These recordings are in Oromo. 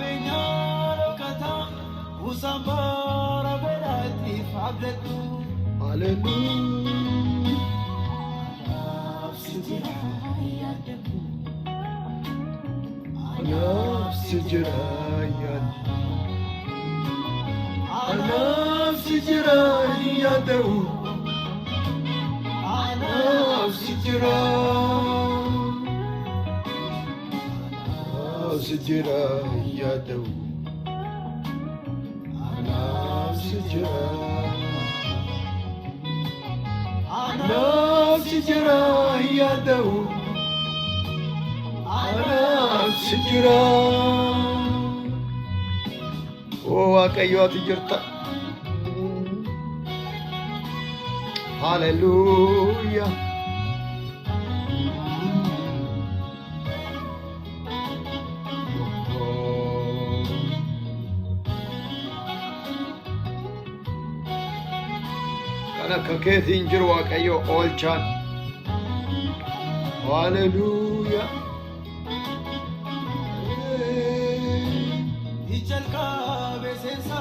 Kabenyaro kata usambara berati fabletu. Hallelujah. Nafsi jirayan. Nafsi jirayadu. Nafsi jirayan. Nafsi jirayadu. Nafsi jirayan. Nafsi jirayadu. Nafsi jirayan. Oh Waaqayyo ati jirta. Hallelujah. Kana kakeetiin jiru Waaqayyo oolchaan. Hallelujah. Ichalka besensa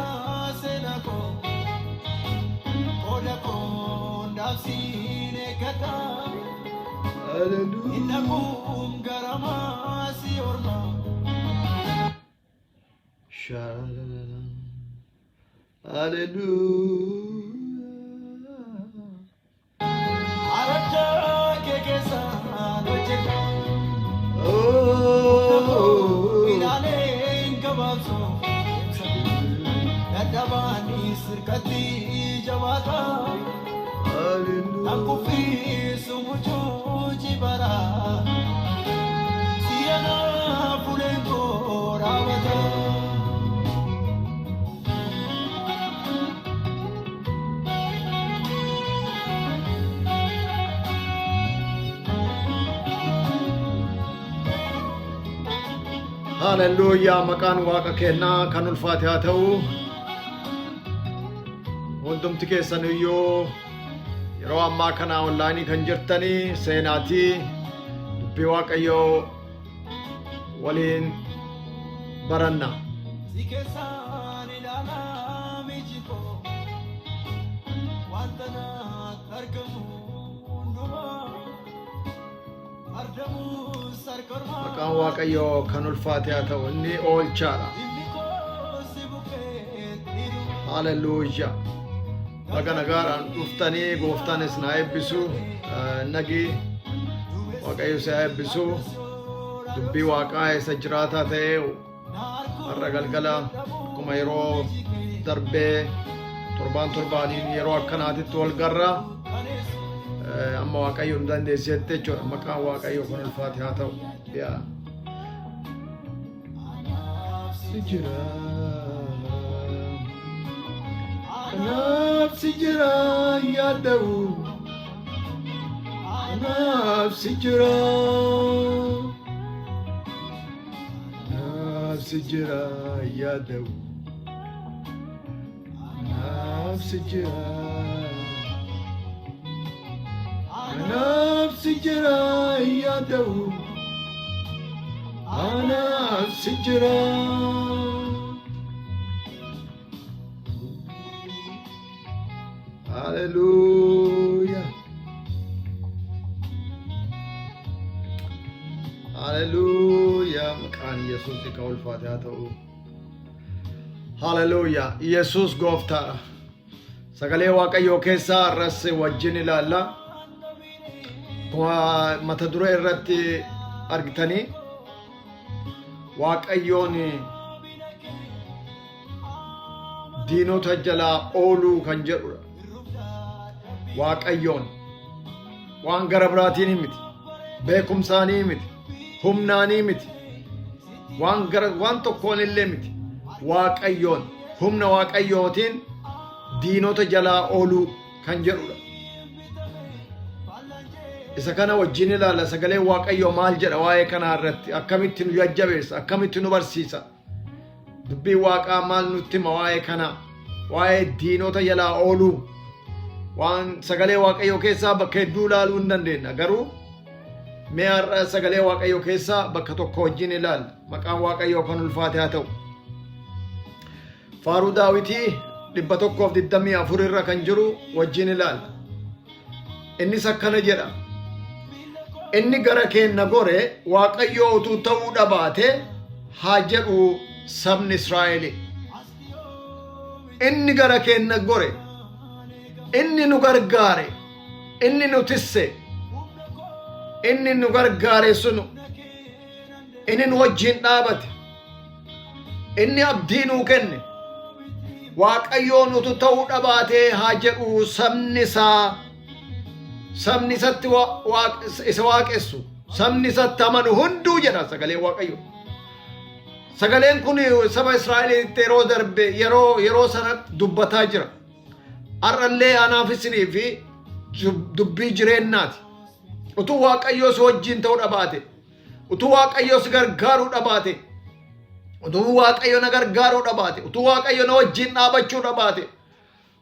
senako. Ola kondafsine kata. Hallelujah. Inakum garama si orma. Shalala. Hallelujah. Araja kekesa nojeka. Oh. Ilale kababso. Nadabani sirkati jawata. Hallelujah. Aku fisu mucho jibara. Siana pulengo rawata. Hallelujah. Maqaan Waaqa kennaa kan ulfaate haa ta'u. Hundumti keessan iyyuu yeroo ammaa kana onlaayinii kan jirtanii seenaatii dubbii Waaqayyoo waliin baranna. Sikesan ilala mijiko. Wantana targamu nduma. Ardamu sarkarma. Maqaan Waaqayyoo kan ulfaate haa ta'u inni oolchaadha. Imiko sibuket iru. Hallelujah. Baga nagaadhaan dhuftanii gooftaan isin haa eebbisu. Nagi Waaqayyo isa haa eebbisu. Dubbii Waaqaa isa jiraataa ta'e har'a galgala akkuma yeroo darbee torbaaniin yeroo akkanaatitti wal garra. Amma Waaqayyo nu dandeessetti jechuudha. Maqaan Waaqayyo kan ulfaate haa ta'u. Si jira. Nafsi jira yaada'u. Nafsi jira. Nafsi jira yaada'u. Nafsi jira. Nafsi jira yaada'u. Nafsi jira. Hallelujah. Hallelujah. Maqaan Yesuus ka ulfaate haa ta'u. Hallelujah. Yesuus gooftaadha. Sagalee Waaqayyoo keessaa har'as wajjin ilaalla. Mata duree irratti argitanii Waaqayyoon diinota jalaa ooluu kan jedhudha. Waaqayyoon waan gara biraatiin miti, beekumsaanii miti, humnaanii miti, waan tokkoon illee miti. Waaqayyoon humna Waaqayyootiin diinota jalaa ooluu kan jedhudha. Isa kana wajjin ilaalla. Sagalee Waaqayyoo maal jedha waa'ee kanaa irratti, akkamitti nu jajjabeessa, akkamitti nu barsiisa. Dubbii Waaqaa maal nutti hima waa'ee kanaa, waa'ee diinota jalaa ooluu. Waan sagalee Waaqayyoo keessaa bakka hedduu ilaaluu hin dandeenya. Garuu mee har'a sagalee Waaqayyoo keessaa bakka tokko wajjin ilaalla. Maqaan Waaqayyoo kan ulfaate haa ta'u. faaruu daawitii 124 irra kan jiru wajjin ilaalla. Innis akkana jedha: inni gara keenya gore Waaqayyoo utuu ta'uu dhabaate haa jedhu sabni Israa'el. Inni gara keenya gore, inni nu gargaare, inni nu tisse, inni nu gargaare sunu, inni nu wajjin dhaabate, inni abdii nuu kenne. Waaqayyoon utuu ta'uu dhabaate haa jedhu sabni isaa, sabni isatti isa waaqessu, sabni isatti amanu hunduu jedha sagaleen Waaqayyo. Sagaleen kun saba Israa'elitti yeroo darbe yeroo sana dubbataa jira. Har'allee anaaf isinii fi dubbii jireenyaati. Utuu Waaqayyo si wajjin ta'uu dhabaate, utuu Waaqayyo si gargaaruu dhabaate, utuu Waaqayyo na gargaaruu dhabaate, utuu Waaqayyo na wajjin dhaabachuu dhabaate,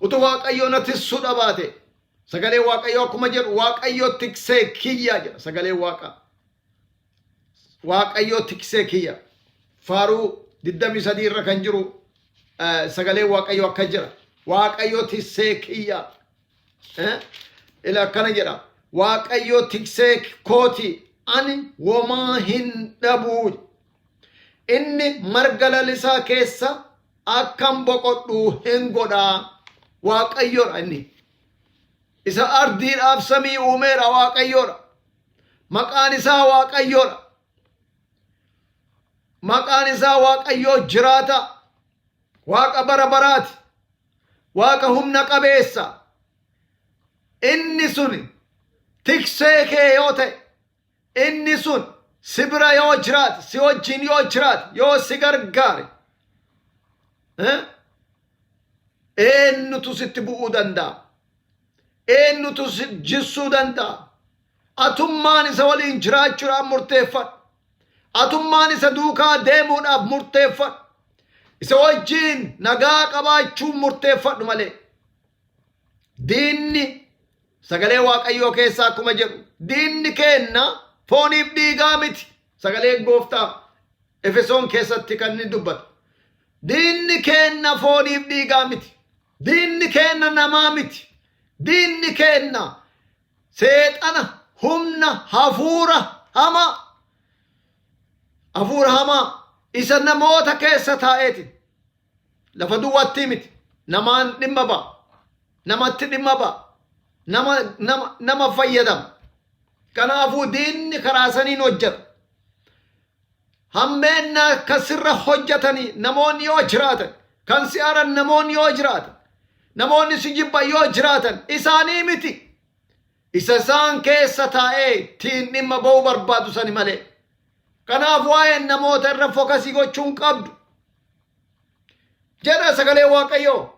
utuu Waaqayyo na tissuu dhabaate, sagalee Waaqayyo akkuma jedhu Waaqayyo tiksee kiyya jedha sagalee Waaqa. Waaqayyo tiksee kiyya. Faaruu 23 irra kan jiru sagalee Waaqayyo akka jira. Waaqayyo tiksee kiyya. Ila akkana jedha: Waaqayyo tiksee kooti, ani womaa hin dhabu. Inni marga lalisaa keessa akkan boqodhu hin godha. Waaqayyoodha inni. Isa ardiidhaaf samii uumeera Waaqayyoodha. Maqaan isaa Waaqayyoodha. Maqaan isaa Waaqayyoo jiraata. Waaqa bara baraati. Waaqa humna qabeessa. Inni sun tiksee kee yoo ta'e, inni sun si bira yoo jiraate, si wajjin yoo jiraate, yoo si gargaare, eenyutu sitti bu'uu danda'a? Eenyutu si jissuu danda'a? Atummaan isa waliin jiraachuudhaaf murteeffadhu. Atummaan isa duukaa deemuudhaaf murteeffadhu. Isa wajjin nagaa qabaachuun murteeffadhu malee. Diinni sagalee Waaqayyoo keessaa akkuma jedhu, diinni keenna fooniif dhiigaa miti. Sagalee Gooftaa Efesoon keessatti kan inni dubbatu. Diinni keenna fooniif dhiigaa miti. Diinni keenna namaa miti. Diinni keenna seexana, humna, hafuura hamaa. Hafuura hamaa isa namoota keessa taa'eeti. Lafa duwwaatti miti. Namaan dhimma ba'a. Namatti dhimma ba'a. Nama fayyadama. Kanaafuu diinni karaa saniin hojjeta. Hammeenna kan sirra hojjetanii namoonni yoo jiraatan, kan si aran namoonni yoo jiraatan, namoonni si jibban yoo jiraatan isaanii miti. Isa isaan keessa taa'ee tiin dhimma ba'uu barbaadu sani malee. Kanaaf waa'een namoota irra fokasii gochuun qabdu. Jedha sagalee Waaqayyoo.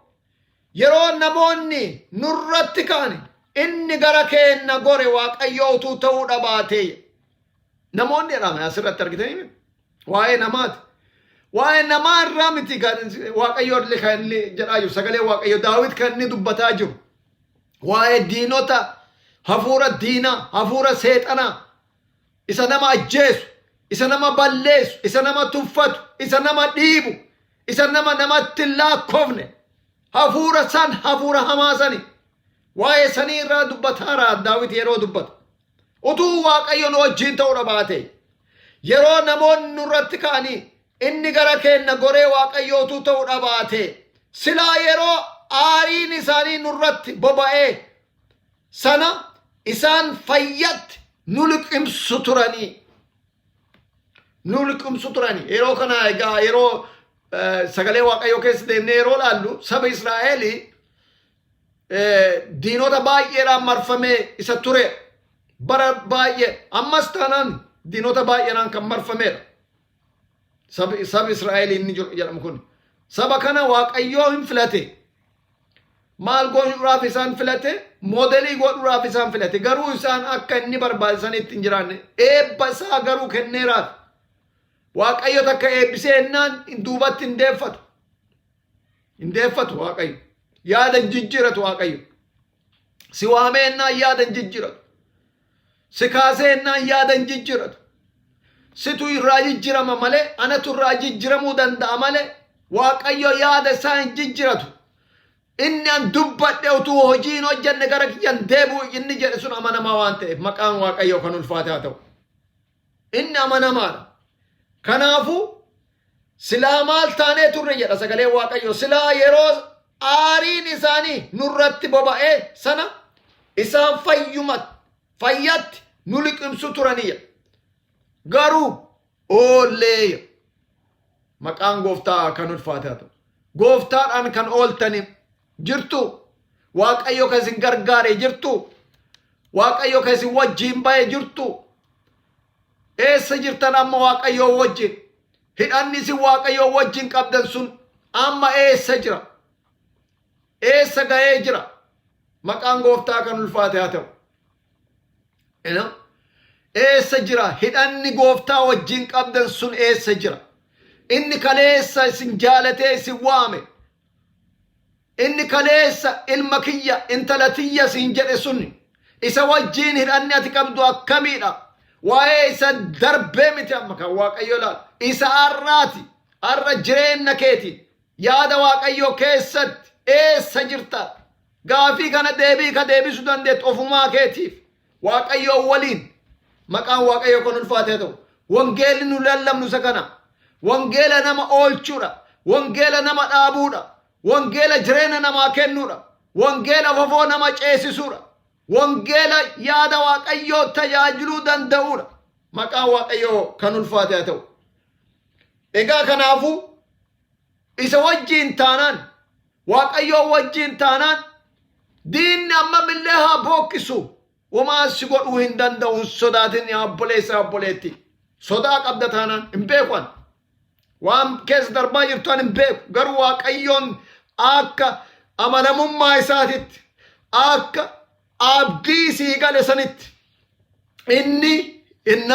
Yeroo namoonni nurratti ka'ani, inni gara keenya gore Waaqayyoo utuu ta'uu dhabaate. Namoonni jedhama asirratti argitanii waa'ee namaati. Waa'ee namaa irraa miti Waaqayyoo kan inni jedhaa jiru. Sagalee Waaqayyoo Daawit kan inni dubbataa jiru. Waa'ee diinota, hafuura diinaa, hafuura seexanaa, isa nama ajjeesu, isa nama balleessu, isa nama tuffatu, isa nama dhiibu, isa namatti laakkofne, hafuura san, hafuura hamaa sani. Waa'ee sanii irraa dubbataara Daawit yeroo dubbata. Utuu Waaqayyoon wajjin ta'uu dhabaate, yeroo namoonni nurratti ka'anii inni gara keenya goree Waaqayyoo utuu ta'uu dhabaate, silaa yeroo aariin isaanii nurratti boba'ee sana isaan fayyatti nu liqimsu turanii. Nu liqimsu turanii. Yeroo kana egaa yeroo sagalee Waaqayyoo keessa deemnee yeroo laallu saba Israa'elii diinota baay'eedhaan marfamee isa ture. Bara baay'ee ammas taanaan diinota baay'eedhaan kan marfameedha. Saba Israa'elii inni jedhamu kun. Saba kana Waaqayyoo hin filate. Maal godhuudhaaf isaan filate? Moodelii godhuudhaaf isaan filate. Garuu isaan akka inni barbaadisanitti hin jiraanne. Eebba isaa garuu kenneeraaf. Waaqayyo takka eebbisee ennaan duubatti hin deeffatu. Hin deeffatu Waaqayyo. Yaada hin jijjiiratu Waaqayyo. Si waamee ennaan yaada hin jijjiiratu. Si kaasee ennaan yaada hin jijjiiratu. Situ irraa jijjiirama malee, anatu irraa jijjiiramuu danda'a malee, Waaqayyo yaada isaa hin jijjiiratu. Inni an dubbadhe utuu hojiin hojjenne gara kiyyan deebi'u inni jedhe sun amanamaa waan ta'eef maqaan Waaqayyo kan ulfaate haa ta'u. Inni amanamaadha. Kanaafuu silaa maal taanee turre jedha sagalee Waaqayyo. Silaa yeroo aariin isaanii nurratti boba'ee sana isaan fayyatti nu liqimsu turaniya. Garuu oollee maqaan Gooftaa kan ulfaate haa ta'u. Gooftaadhaan kan ooltanii jirtu. Waaqayyo kan isin gargaaree jirtu. Waaqayyo kan isin wajjin ba'ee jirtu. Eessa jirtan amma Waaqayyo wajjin? Hidhanni isin Waaqayyo wajjin qabdan sun amma eessa jira? Eessa ga'ee jira? Maqaan Gooftaa kan ulfaate haa ta'u. Eessa jira? Hidhanni Gooftaa wajjin qabdan sun eessa jira? Inni kaleessa isin jaalatee isin waame. Inni kaleessa ilma kiyya intala tiyya isin jedhe sun isa wajjin hidhanni ati qabdu akkamiidha? Waa'ee isa darbee miti amma kan Waaqayyo laal. Isa har'aati. Har'a jireenya keeti. Yaada Waaqayyo keessatti eessa jirta? Gaafii kana deebii ka deebisuu dandeettu ofumaa keetiif. Waaqayyo waliin maqaan Waaqayyo kan ulfaate ta'u. Wangeelli nu lallabnu isa kana. Wangeela nama oolchuudha. Wangeela nama dhaabuudha. Wangeela jireenya namaa kennuudha. Wangeela fofoo nama ceesisuudha. Wangeela yaada Waaqayyoo tajaajiluu danda'uudha. Maqaan Waaqayyoo kan ulfaate haa ta'u. Egaa kanaafuu isa wajjin taanaan Waaqayyoo wajjin taanaan diinni amma millee haa bookkisu. Wamaa si godhuu hin danda'u hin sodaatin yaa obboleessa obboleetti. Sodaa qabda taanaan hin beekan. Waan keessa darbaa jirtu hin beeku. Garuu Waaqayyoon akka amanamummaa isaatitti akka abdii sii gale sanitti inni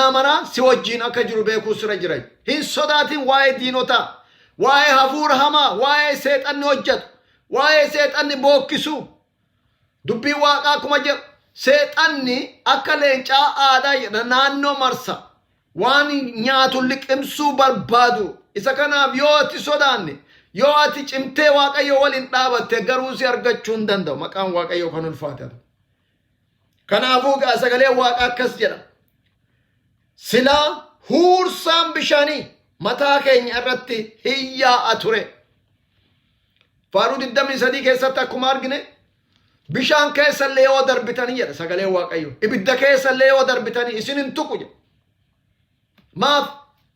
amana si wajjin akka jiru beekuu sira jira. Hin sodaatin waa'ee diinotaa, waa'ee hafuura hamaa, waa'ee seexanni hojjetu, waa'ee seexanni bookkisu. Dubbii Waaqaa akkuma jedhu seexanni akka leencaa aadaa jedha naannoo marsa. Waan nyaatu liqimsuu barbaadu. Isa kanaaf yoo ati sodaanne yoo ati cimtee Waaqayyo waliin dhaabatte garuu si argachuu hin danda'u. Maqaan Waaqayyo kan ulfaate haa ta'u. Kanaafuu sagalee Waaqaa akkas jedha. Silaa huursaan bishaanii mataa keenya irratti hin yaa'a ture. Faaruu 23 keessatti akkuma argine bishaan keessallee yoo darbitanii jedha sagalee Waaqayyo. Ibidda keessallee yoo darbitanii isin hin tuqu jedha. Maaf?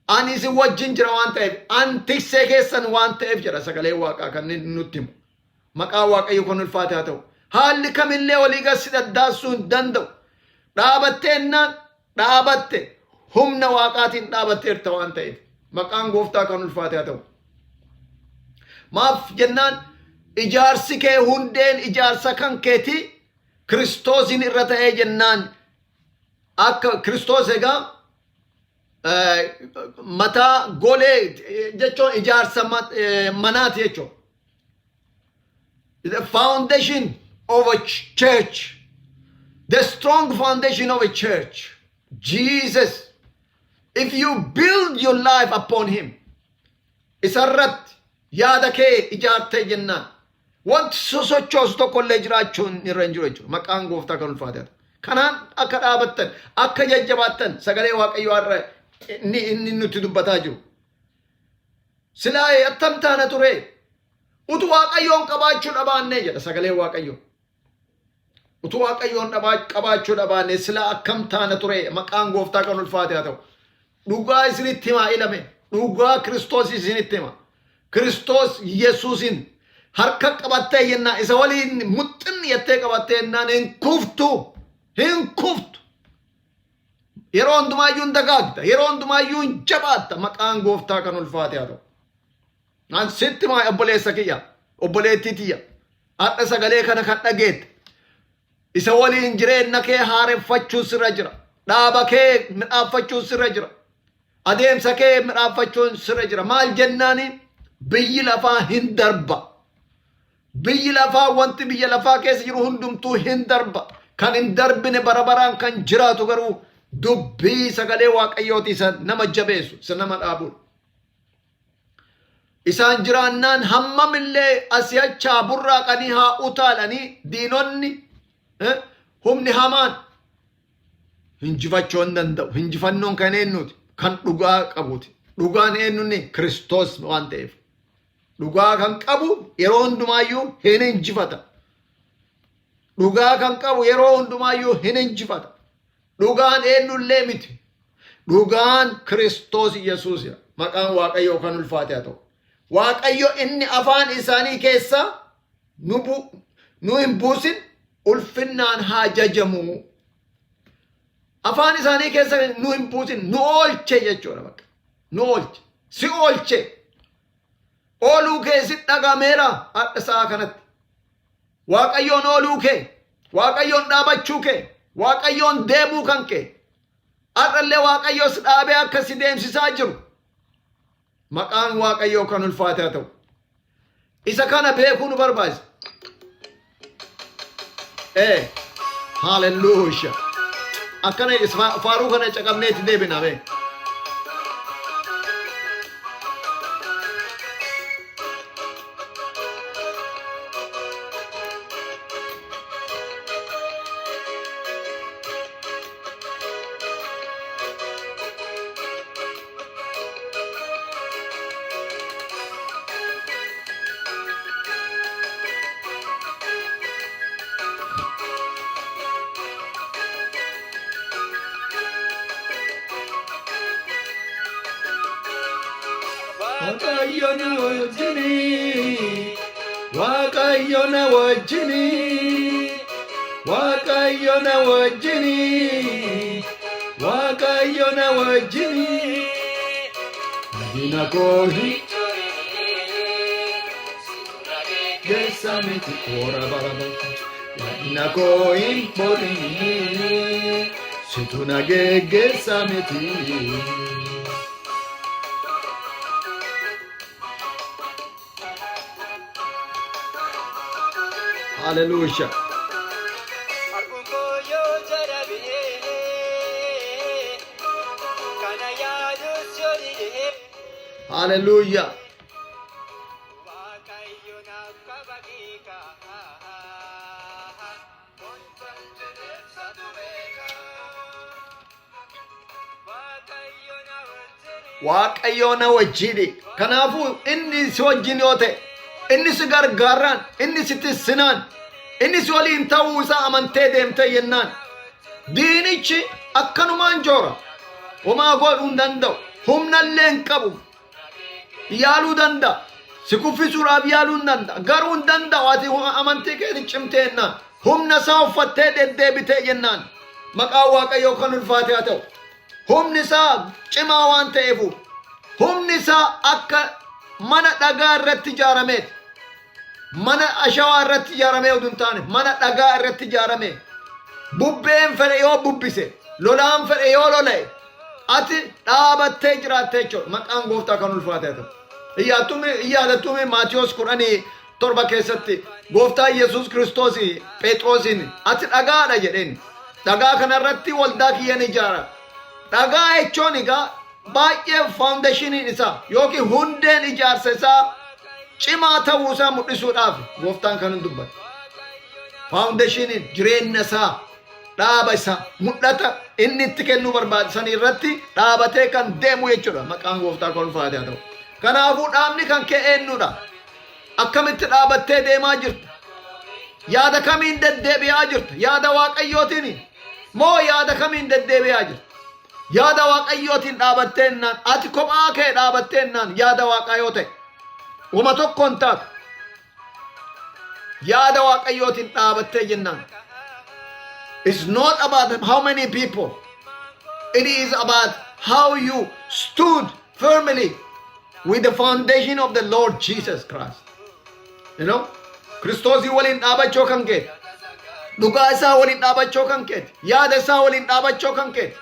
Ani isin wajjin jira waan ta'eef. An tiksee keessan waan ta'eef jedha sagalee Waaqaa kan nutti himu. Maqaa Waaqayyo kan ulfaate haa ta'u. Haalli kamillee walii gadi daddaasuu hin danda'u. Dhaabatteennaan dhaabatte humna Waaqaatiin dhaabatteerta waan ta'eef. Maqaan Gooftaa kan ulfaate haa ta'u. Maaf jennaan ijaarsi kee hundeen ijaarsa kan keeti Kiristoosin irra ta'ee jennaan akka Kiristoos egaa mataa golee jechuun ijaarsa manaati jechuun. The foundation of a church. The strong foundation of a church. Jesus. If you build your life upon him. Isarratti yaada kee ijaartee jennaan. Wanti sosochoosu tokkollee jiraachuun irra hin jiru jechuudha. Maqaan Gooftaa kan ulfaate. Kanaan akka dhaabattan, akka jajjabaattan sagalee Waaqayyoo har'a inni nutti dubbataa jiru. Silaa attam taana ture. Utu Waaqayyoon qabaachuu dhabaannee jedha sagalee Waaqayyoo. Utu Waaqayyoon qabaachuu dhabaannee silaa akkam taana ture. Maqaan Gooftaa kan ulfaate haa ta'u. Dhugaa isinitti himaa ilame. Dhugaa Kiristoos isinitti hima. Kiristoos Yesuusin harka qabattee jennaan isa waliin muxxinni jettee qabattee jennaan hin kuftu. Hin kuftu. Yeroo hundumaayyuu hin dagaagda. Yeroo hundumaayyuu hin jabaatta. Maqaan Gooftaa kan ulfaate haa ta'u. An sitti maa obboleessa kiyya. Obboleettii tiyya. Har'a sagalee kana kan dhageette. Isa waliin jireenya kee haareffachuu sirra jira. Dhaaba kee midhaaffachuu sirra jira. Adeemsa kee midhaaffachuu sirra jira. Maal jennaani? Biyyi lafaa hin darba. Biyyi lafaa wanti biyya lafaa keessa jiru hundumtuu hin darba. Kan hin darbine bara baraan kan jiraatu garuu dubbii sagalee Waaqayyooti isa nama jabeessu, isa nama dhaabuudha. isaan jiraannaan hammamillee asiyachaa burraaqanii haa utaalanii diinonni humni hamaan hinjifachuu hin danda'u. Hinjifannoon kan eenyuti? Kan dhugaa qabuuti. Dhugaan eenyunni? Kiristoos waan ta'eef. Dhugaa kan qabu yeroo hundumaayyuu hin injifata. Dhugaa kan qabu yeroo hundumaayyuu hin injifata. Dhugaan eenyullee miti. Dhugaan Kiristoos Yesuus. Maqaan Waaqayyoo kan ulfaate haa ta'u. Waaqayyo inni afaan isaanii keessa nu hin buusin ulfinnaan haa jajamu. Afaan isaanii keessa nu hin buusin nu oolche jechuudha bakka. Nu oolche. Si oolche. Ooluu kee si dhagameera akka sa'a kanatti. Waaqayyoon ooluu kee. Waaqayyoon dhaabachuu kee. Waaqayyoon deemuu kan kee. Har'allee Waaqayyoos dhaabee akka si deemsisaa jiru. Maqaan Waaqayyoo kan ulfaate haa ta'u. Isa kana beekuu nu barbaachisa. Hallelujah. Akkana faaruu kana caqabneetti deebina bee. Waaqayyo na wajjini, Waaqayyo na wajjini, Waaqayyo na wajjini, Waaqayyo na wajjini. Dina kohi gesa miti ora baraba. Dina kohi bori situna gesa miti. Hallelujah. Hallelujah. Waaqayyo na wajjini. Kanaafuu inni si wajjin yoo ta'e, inni si gargaaraan, inni si tissinaan, inni si waliin ta'uu isaa amantee deemtee yennaan diinichi akkanumaan joora. Homaa godhuu hin danda'u. Humnallee hin qabu. Yaaluu danda'a. Si kuffisuudhaaf yaaluu hin danda'a. Garuu hin danda'u ati amantii keetiin cimtee yennaan. Humna isaa uffattee deddeebitee yennaan. Maqaan Waaqayyoo kan ulfaate haa ta'u. Humni isaa cimaa waan ta'eefu. Humni isaa akka mana dhagaa irratti ijaarameeti. Mana ashawaa irratti ijaaramee oduu hin taane mana dhagaa irratti ijaarame. Bubbeen fedhe yoo bubbise, lolaan fedhe yoo lola'e, ati dhaabattee jiraattee jechuudha. Maqaan Gooftaa kan ulfaate haa ta'u. Iyyaadattumi Maatiyos 17 keessatti Gooftaa Yesuus Kiristoos Phexroosiin ati dhagaadha jedheen. Dhagaa kanarratti waldaa kiyyan ijaara. Dhagaa jechuun egaa baay'ee faawundeeshiniin isaa yookiin hundeen ijaarsa isaa cimaa ta'uu isaa mul'isuudhaaf Gooftaan kan hin dubbatu. Faawundeeshiniin jireenya isaa dhaaba isaa mul'ata inni itti kennuu barbaachisan irratti dhaabatee kan deemu jechuudha. Maqaan Gooftaa kan ulfaate haa ta'u. Kanaafuu dhaabni kan kee eenyudha? Akkamitti dhaabattee deemaa jirta? Yaada kamiin deddeebi'aa jirta? Yaada Waaqayyootiin moo yaada kamiin deddeebi'aa jirta? Yaada Waaqayyootiin dhaabattee ennaan ati kophaa kee dhaabattee ennaan yaada Waaqayyoo ta'e. Uma tokkoon taatu yaada Waaqayyootiin dhaabattee jennaan. It's not about how many people. It is about how you stood firmly with the foundation of the Lord Jesus Christ. You know? Kiristoosii waliin dhaabachuu kan keeti. Dhugaa isaa waliin dhaabachuu kan keeti. Yaada isaa waliin dhaabachuu kan keeti.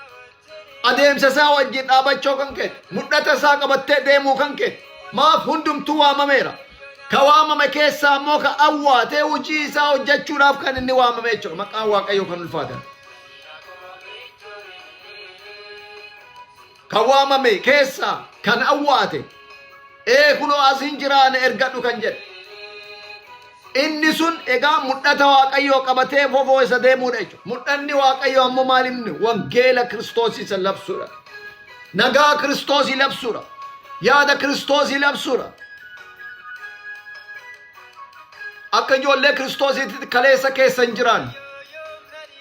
Adeemsa isaa wajjin dhaabachuu kan keeti. Mul'ata isaa qabattee deemuu kan keeti. Maaf hundumtuu waamameera. Ka waamame keessaa immoo ka awwaatee hojii isaa hojjechuudhaaf kan inni waamame jechuudha. Maqaan Waaqayyoo kan ulfaate. Ka waamame keessaa kan awwaate kunoo asin jiraan ergadhu kan jedhe. Inni sun egaa mul'ata Waaqayyoo qabatee fofoo isa deemuudha jechuudha. Mul'anni Waaqayyoo ammoo maal inni? Wangeela Kiristoos isa labsuudha. Nagaa Kiristoos labsuudha. Yaada Kiristoos labsuudha. Akka ijoollee Kiristoositti kaleessa keessa hin jiraannu.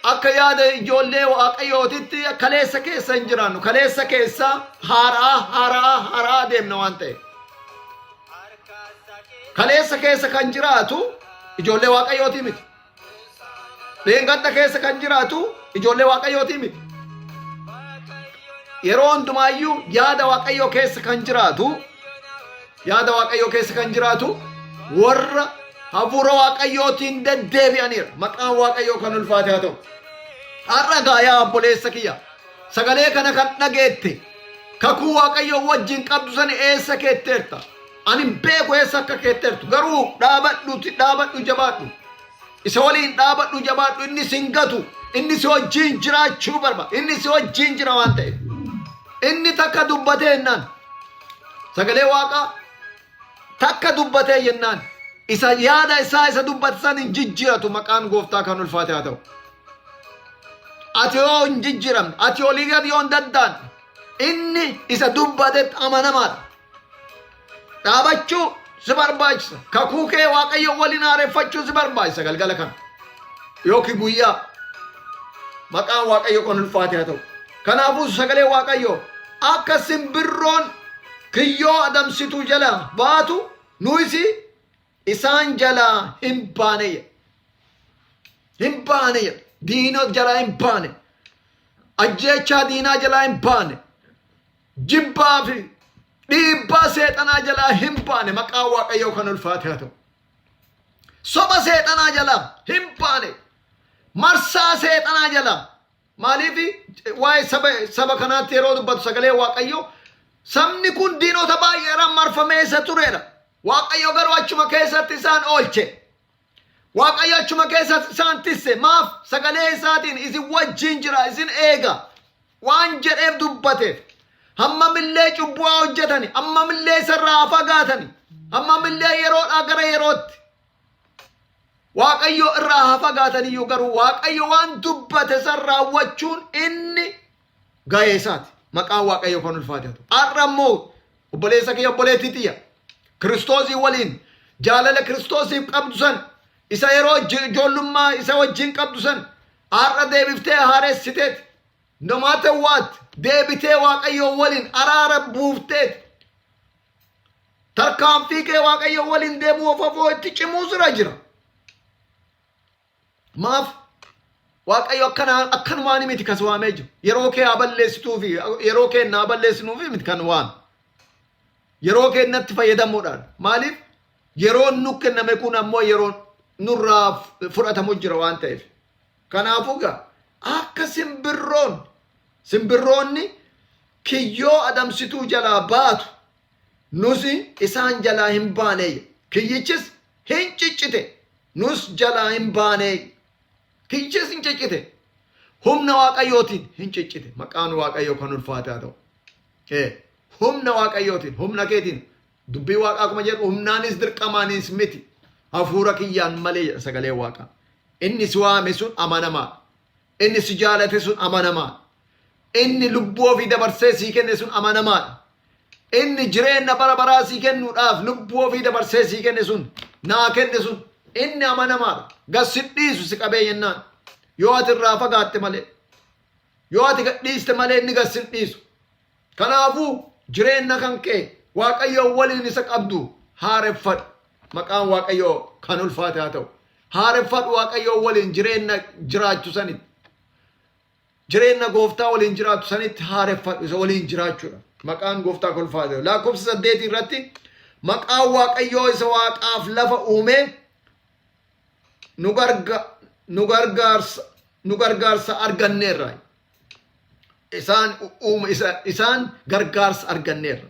Akka yaada ijoollee Waaqayyootitti kaleessa keessa hin jiraannu. Kaleessa keessa haaraa deemna waan ta'eef. Kaleessa keessa kan jiraatu ijoollee Waaqayyootii miti. Dheengadda keessa kan jiraatu ijoollee Waaqayyootii miti. Yeroo hundumaayyuu yaada Waaqayyoo keessa kan jiraatu warra hafuura Waaqayyootiin deddeebi'aniira. Maqaan Waaqayyoo kan ulfaate haa ta'u. Har'a yaa obboleessa kiyya sagalee kana kan dhageette kakuu Waaqayyoo wajjin qabdu sani eessa keetteerta? Ani beeku eessa akka keetteertu. Garuu dhaabadhu jabaadhu. Isa waliin dhaabadhu jabaadhu. Inni sin gatu. Inni si wajjin jiraachuu barbaada. Inni si wajjin jira waan ta'eef. Inni takka dubbatee jennaan. Sagalee Waaqaa takka dubbatee jennaan. Isa yaada isaa isa dubbate san hin jijjiiratu. Maqaan Gooftaa kan ulfaate haa ta'u. Ati yoo hin jijjiiramne, ati olii gadi yoo hin daddaan, inni isa dubbatetti amanamaadha. Dhaabachuu si barbaachisa. Kakuu kee Waaqayyo waliin haareffachuu si barbaachisa galgala kana. Yookiin guyyaa. Maqaan Waaqayyo kan ulfaate haa ta'u. Kanaafuu sagalee Waaqayyo akka simbirroon kiyyoo adamsituu jala baatu nuyisi isaan jala hin baane. Diinota jala hin baane. Ajjeechaa diinaa jala hin baane. Jibbaa fi dhiibbaa seexanaa jala hin baane. Maqaan Waaqayyoo kan ulfaate haa ta'u. Soba seexanaa jala hin baane. Marsaa seexanaa jala. Maaliif waa'ee saba kanaatti yeroo dubbatu sagalee Waaqayyoo sabni kun diinota baay'eedhaan marfamee isa turedha. Waaqayyo garuu achuma keessatti isaan oolche. Waaqayyo achuma keessatti isaan tisse. Maaf sagalee isaatiin isin wajjin jira, isin eega. Waan jedheef dubbateef. Hammamillee cubbuu hojjetani, hammamillee isarraa fagaatani, hammamillee yeroodhaa gara yerootti. Waaqayyo irraa fagaataniyyuu garuu Waaqayyo waan dubbate san raawwachuun inni gahee isaati. Maqaan Waaqayyo kan ulfaate haa ta'u. Har'a immoo obboleessa kiyya obboleettii tiyya Kiristoosii waliin jaalala Kiristoosiif qabdu san isa yeroo ijoollummaa isa wajjin qabdu san har'a deebiftee haaressiteeti. No matter what deebitee Waaqayyo waliin araara buufteeti. Tarkaanfii kee Waaqayyo waliin deemuu ofofoo itti cimuu sira jira. Maaf Waaqayyo akkanumaan miti kas waamee jiru. Yeroo kee balleessituufi yeroo kee naa balleessinuufi miti kan waame. Yeroo kee natti fayyadamuudhaan. Maaliif yeroo nu kenname kun ammoo yeroo nurraa fudhatamu jira waan ta'eef. Kanaafuu akka simbirroonni kiyyoo adamsituu jalaa baatu nusi isaan jalaa hin baane. Kiyyichis hin ciccite. Nus jalaa hin baane. Kiyyichis hin ciccite. Humna Waaqayyootiin hin ciccite. Maqaan Waaqayyoo kan ulfaate haa ta'u. Humna Waaqayyootiin, humna keetiin dubbii Waaqaa akkuma jedhu humnaanis dirqamaanis miti. Hafuura kiyyaan malee jedha sagalee Waaqaa. Inni si waame sun amanamaa. Inni si jaalate sun amanamaa. Inni lubbuu ofii dabarsee sii kenne sun amanamaa. Inni jireenya bara baraa sii kennuudhaaf lubbuu ofii dabarsee sii kenne sun naa kenne sun inni amanamaa. Gas si dhiisu si qabee jennaan. Yoo ati irraa fagaatte malee. Yoo ati gadhiiste malee inni gas si dhiisu. Kanaafuu jireenya kan kee Waaqayyoo waliin isa qabdu haareffadhu. Maqaan Waaqayyoo kan ulfaate haa ta'u. Haareffadhu Waaqayyoo waliin jireenya jiraachuu sanitti. Jireenya Gooftaa waliin jiraachuu sanitti haareffadhu isa waliin jiraachuudha. Maqaan Gooftaa kan ulfaate. Lakkoofsa 8 irratti maqaan Waaqayyoo isa Waaqaaf lafa uume nu gargaarsa arganneerra. Isaan gargaarsa arganneerra.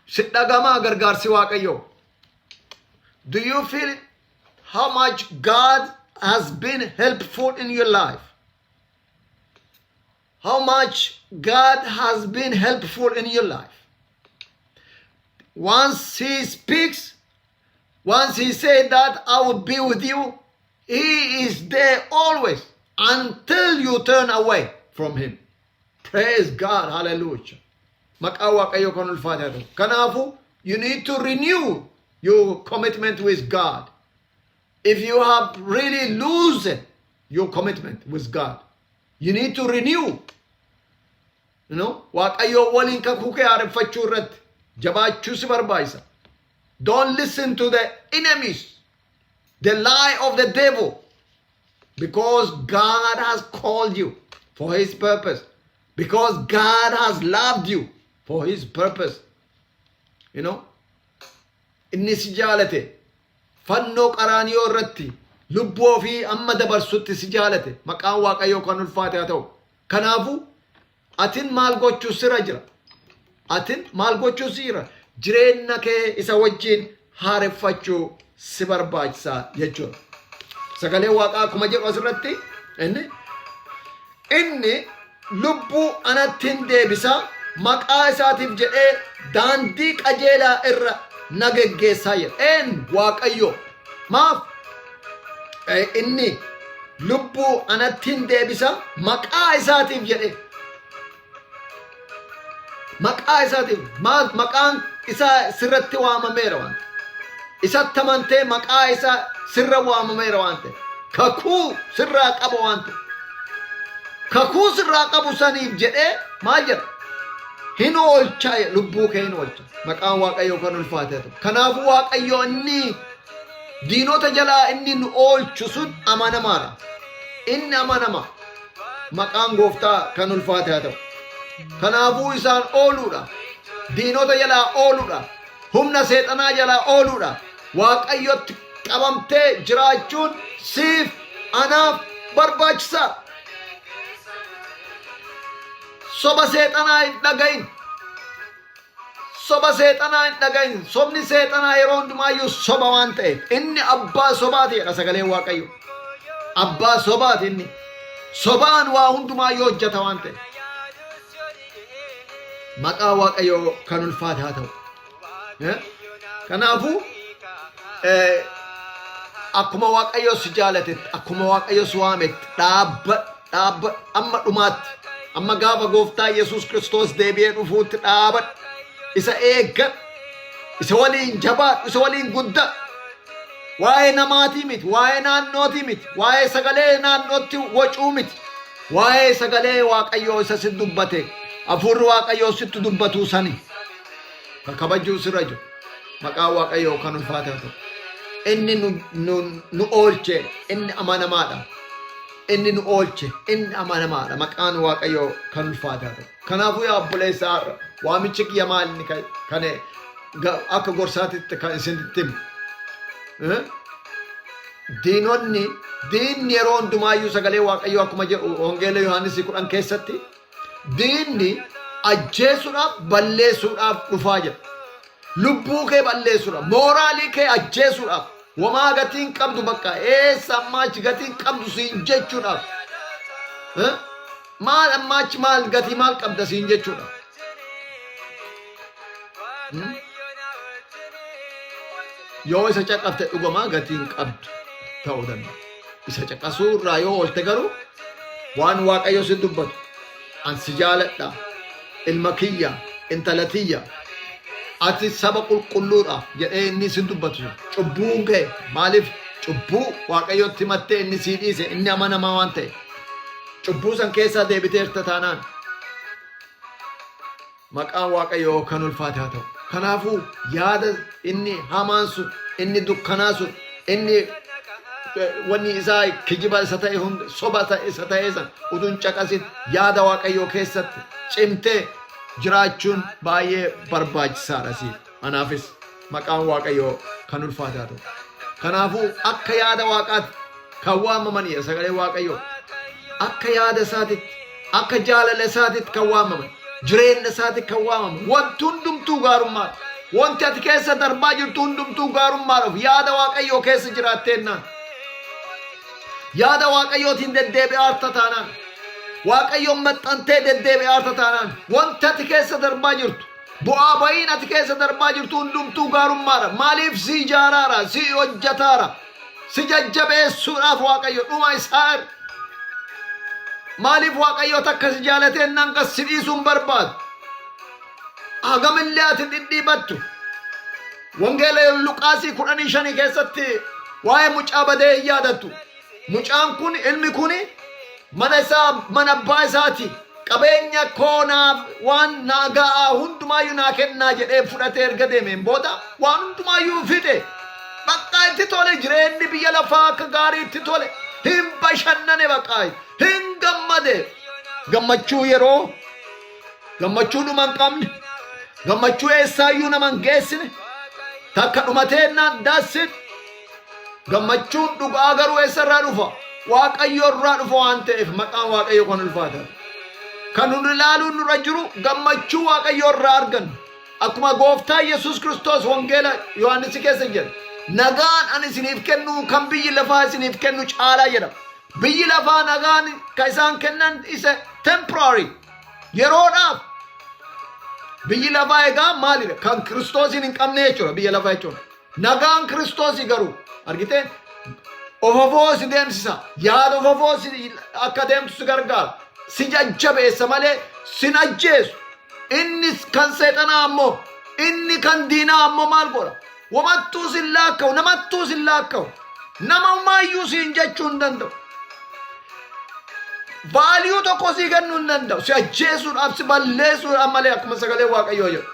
Sidhagamaa gargaarsi Waaqayyoo. Do you feel how much God has been helpful in your life? How much God has been helpful in your life? once he speaks, once he said that I will be with you, he is there always until you turn away from him. Praise God. Hallelujah. Maqaa Waaqayyoo kan ulfaate ta'u. Kanaafu, you need to renew your commitment with God. If you have really loosened your commitment with God, you need to renew. You know, Waaqayyoo waliin kakuu kee haareffachuu irratti jabaachuu si barbaachisa. Don't listen to the enemies, the lie of the devil, because God has called you for his purpose, because God has loved you for his purpose. You know, inni si jaalate fannoo qaraaniyoo irratti lubbuu ofii amma dabarsutti si jaalate. Maqaan Waaqayyoo kan ulfaate haa ta'u. Kanaafu atin maal gochuu sirra jira? Atin maal gochuu sirra? Jireenya kee isa wajjin haareffachuu si barbaachisaa jechuudha. Sagalee Waaqaa akkuma jedhu asirratti inni lubbuu anattiin deebisa, maqaa isaatiif jedhee daandii qajeelaa irra na geggeessaa jedha. Waaqayyo maaf? Inni lubbuu anattiin deebisa, maqaa isaatiif jedhee. Maqaa isaatiif maqaan isa sirratti waamameera waan ta'eef. Isatti amantee maqaa isa sirra waamameera waan ta'eef. Kakuu sirraa qaba waan ta'eef. Kakuu sirraa qabu saniif jedhee maal jedha? Hin oolcha, lubbuu kee hin oolcha. Maqaan Waaqayyoo kan ulfaate ta'u. Kanaafuu Waaqayyoo inni diinota jalaa inni nu oolchu sun amanamaadha. Inni amanama. Maqaan Gooftaa kan ulfaate haa ta'u. Kanaafuu isaan ooluudha. Diinota jalaa ooluudha. Humna seexanaa jalaa ooluudha. Waaqayyotti qabamtee jiraachuun siif anaaf barbaachisaa. Soba seexanaa hin dhagahin. Soba seexanaa hin dhagahin. Sobni seexanaa yeroo hundumaayyuu soba waan ta'eef. Inni abbaa sobaati jedha sagaleen Waaqayyo. Abbaa sobaati inni. Sobaan waa hundumaayyuu hojjeta waan ta'eef. Maqaa Waaqayyoo kan ulfaate haa ta'u. Kanaafuu akkuma Waaqayyo si jaalatetti, akkuma Waaqayyo si waametti dhaabbadhu amma dhumaatti. Amma gaafa Gooftaa Yesuus Kiristoos deebi'ee dhufuutti dhaabadhu. Isa eeggadhu. Isa waliin jabaadhu. Isa waliin guddadhu. Waa'ee namaatii miti. Waa'ee naannootii miti. Waa'ee sagalee naannootti wacuu miti. Waa'ee sagalee Waaqayyoo isa si dubbate. Hafuurri Waaqayyoo sitti dubbatuu sani. Kabajuu sirra jiru. Maqaa Waaqayyoo kan ulfaate haa ta'u. Inni nu oolche. Inni amanamaadha. Inni nu oolche. Inni amanamaadha. Maqaan Waaqayyoo kan ulfaate haa ta'u. Kanaafuu yaa obboleessaa har'a waamichi kiyya maal inni kan akka gorsaatitti kan isinitti himu. Diinni yeroo hundumaayyuu sagalee Waaqayyoo akkuma jedhu Hongeela Yohaannis 10 keessatti diinni ajjeesuudhaaf balleessuudhaaf dhufaa jira. Lubbuu kee balleessuudhaaf, mooraalii kee ajjeesuudhaaf, wamaa gatiin qabdu bakka eessa ammaachi gatiin qabdu siin jechuudhaaf. Maal ammaachi maal gatii maal qabda siin jechuudhaaf. Yoo isa caqafte dhugumaa gatiin qabdu ta'uu danda'a. Isa caqasuu irraa yoo oolte garuu waan Waaqayyo si dubbatu. Ansi jaaladha, ilma kiyya, intala tiyya, ati saba qulqulluudha jedhee inni si dubbatu. Cubbuun kee maaliif cubbuu Waaqayyotti himattee inni sii dhiise, inni amanamaa waan ta'e. Cubbuu san keessaa deebiteerta taanaan maqaan Waaqayyoo kan ulfaate haa ta'u. Kanaafuu yaada inni hamaan sun, inni dukkanaa sun, inni wanni isaa kijiba isa ta'e hunda soba isa ta'e san utuun caqasin yaada Waaqayyoo keessatti cimtee jiraachuun baay'ee barbaachisaadha siif. Anaafis maqaan Waaqayyoo kan ulfaate haa ta'u. Kanaafuu akka yaada Waaqaatti kan waamamanidha sagalee Waaqayyoo. Akka yaada isaatitti, akka jaalala isaatitti kan waamaman, jireenya isaatitti kan waamaman. Wanti hundumtuu gaarummaadha. Wanti ati keessa darbaa jirtu hundumtuu gaarummaadhaaf yaada Waaqayyoo keessa jiraattennaan. Yaada Waaqayyootiin deddeebi'ee aarta taanaan. Waaqayyoon maxxantee deddeebi'ee aarta taanaan. Wanti ati keessa darbaa jirtu bu'aa ba'iin ati keessa darbaa jirtu hundumtuu gaarummaadha. Maaliif si ijaaraara, si hojjetaara, si jajjabeessuudhaaf Waaqayyo dhuma isaa maaliif Waaqayyo takka si jaalatee nan kas si dhiisuun barbaadu. Hagamillee ati dhidhiibattu. Wangeela Luqaasii 15 keessatti waa'ee mucaa badee hin yaadattu. Mucaan kun ilmi kun mana abbaa isaati. Qabeenya koonaaf waan nagaa hundumaayyuu naa kennaa jedhee fudhatee erga deemeen booda waan hundumaayyuu fide. Bakka itti tole jireenyi biyya lafaa akka gaarii itti tole. Hin bashannane bakka hin gammade. Gammachuu yeroo gammachuu dhuma hin qabne. Gammachuu eessaayyuu nama hin geessine. Takka dhumatee naan daassin. Gammachuun dhugaa garuu eessarraa dhufa? Waaqayyo irraa dhufa waan ta'eef maqaan Waaqayyo kan ulfaata. Kan nuti ilaaluun nurra jiru gammachuu Waaqayyo irraa argannu. Akkuma gooftaa Yesuus Kiristoos wangeela Yohaannis keessa jedha. Nagaan ani isiniif kennu kan biyyi lafaa isiniif kennu caalaa jedhama. Biyyi lafaa nagaan kan isaan kennan isa temporary. Yeroodhaaf. Biyyi lafaa egaa maalidha? Kan Kiristoosiin hin qabne jechuudha biyya lafaa jechuudha. Nagaan Kiristoosii garuu argitee ofofoo si deemsisa. Yaada ofofoo si akka deemtu gargaara. Si jajjabeessa malee sin ajjeesu. Inni kan seexanaa ammoo inni kan diinaa ammoo maal godha? Wamattuu sin laakka'u, namattuu sin laakka'u. Nama maayyuu siin jechuu hin danda'u. Vaaliyuu tokko sii kennuu hin danda'u. Si ajjeesuudhaaf, si balleessuudhaaf malee akkuma sagalee Waaqayyoo jedhu.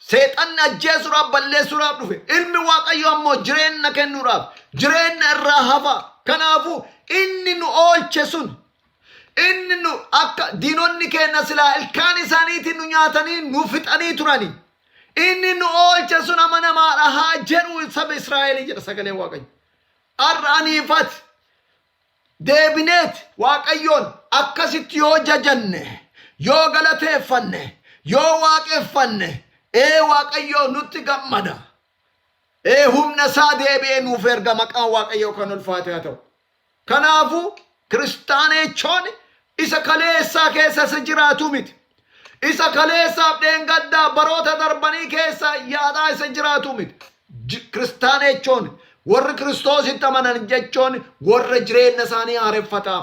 Seexanni ajjeesuudhaaf, balleessuudhaaf dhufe. Ilmi Waaqayyoo ammoo jireenya kennuudhaaf, jireenya irraa hafa. Kanaafuu inni nu oolche sun, inni nu akka diinonni keenya silaa ilkaan isaaniitiin nu nyaatanii nu fixanii turani. Inni nu oolche sun amanamaadha haa jedhu saba Israa'el jedha sagalee Waaqayyo. Ar'aniifat deebineet Waaqayyoon akkasitti yoo jajanne, yoo galateeffanne, yoo waaqeffanne, Waaqayyo nutti gammada. Humna isaa deebi'ee nuuf erga maqaan Waaqayyoo kan ulfaate haa ta'u. Kanaafuu kiristaanechoon isa kaleessaa keessa isa jiraatu miti. Isa kaleessaaf dheengaddaa baroota darbanii keessa yaadaa isa jiraatu miti. Kiristaanechoon warri Kiristoositti amanan jechoon warra jireenya isaanii haareffataa.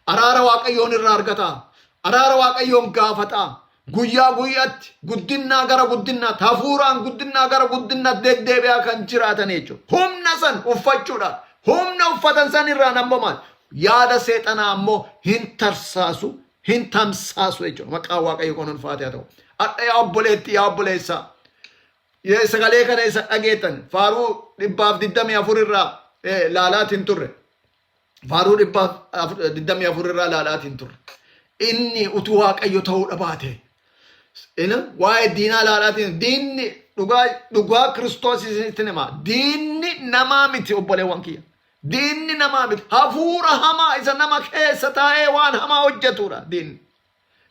Araara Waaqayyoon irraa argataa. Araara Waaqayyoon gaafataa. Guyyaa guyyaatti guddinaa gara guddinaatti hafuuraan guddinaa gara guddinaatti deddeebi'aa kan jiraatan jechuudha. Humna san uffachuudhaan humna uffatan san irraa nammoo maal? Yaada seexanaa ammoo hin tarsaasu, hin tamsaasu jechuudha. Maqaan Waaqayyoo kan ulfaate haa ta'u. Adha yaa obboleetti yaa obboleessaa. Sagalee kana isa dhageettan faaruu 124 irraa laalaatiin turre. Faaruu 124 irraa laalaatiin turre. Inni utuu Waaqayyo ta'uudha baate. Waa'ee diinaa laalaatiin diinni dhugaa Kiristoos isinitti hima. Diinni namaa miti obboleewwan kiyya. Diinni namaa miti. Hafuura hamaa isa nama keessa taa'ee waan hamaa hojjetudha diinni.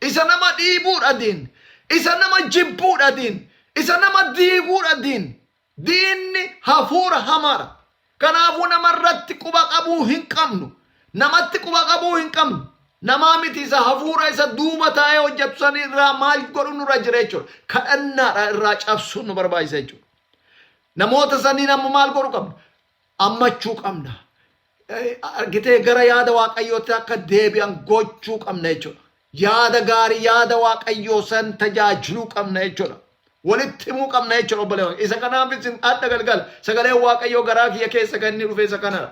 Isa nama dhiibuudha diinni. Isa nama jibbuudha diinni. Isa nama diiguudha diinni. Diinni hafuura hamaadha. Kanaafuu namarratti quba qabuu hin qabnu. Namatti quba qabuu hin qabnu. Namaa miti isa hafuura isa duuba taa'ee hojjetu san irraa maal godhu nurra jira jechuudha. Kadhannaadha irraa cabsuun nu barbaachisa jechuudha. Namoota sanii namni maal godhu qabna? Ammachuu qabna. Argitee gara yaada Waaqayyootti akka deebi'an gochuu qabna jechuudha. Yaada gaarii yaada Waaqayyoo san tajaajiluu qabna jechuudha. Walitti himuu qabna jechuudha obboleewwan. Isa kanaaf isin adda galgala sagalee Waaqayyoo garaa kiyya keessa kan inni dhufe isa kanadha.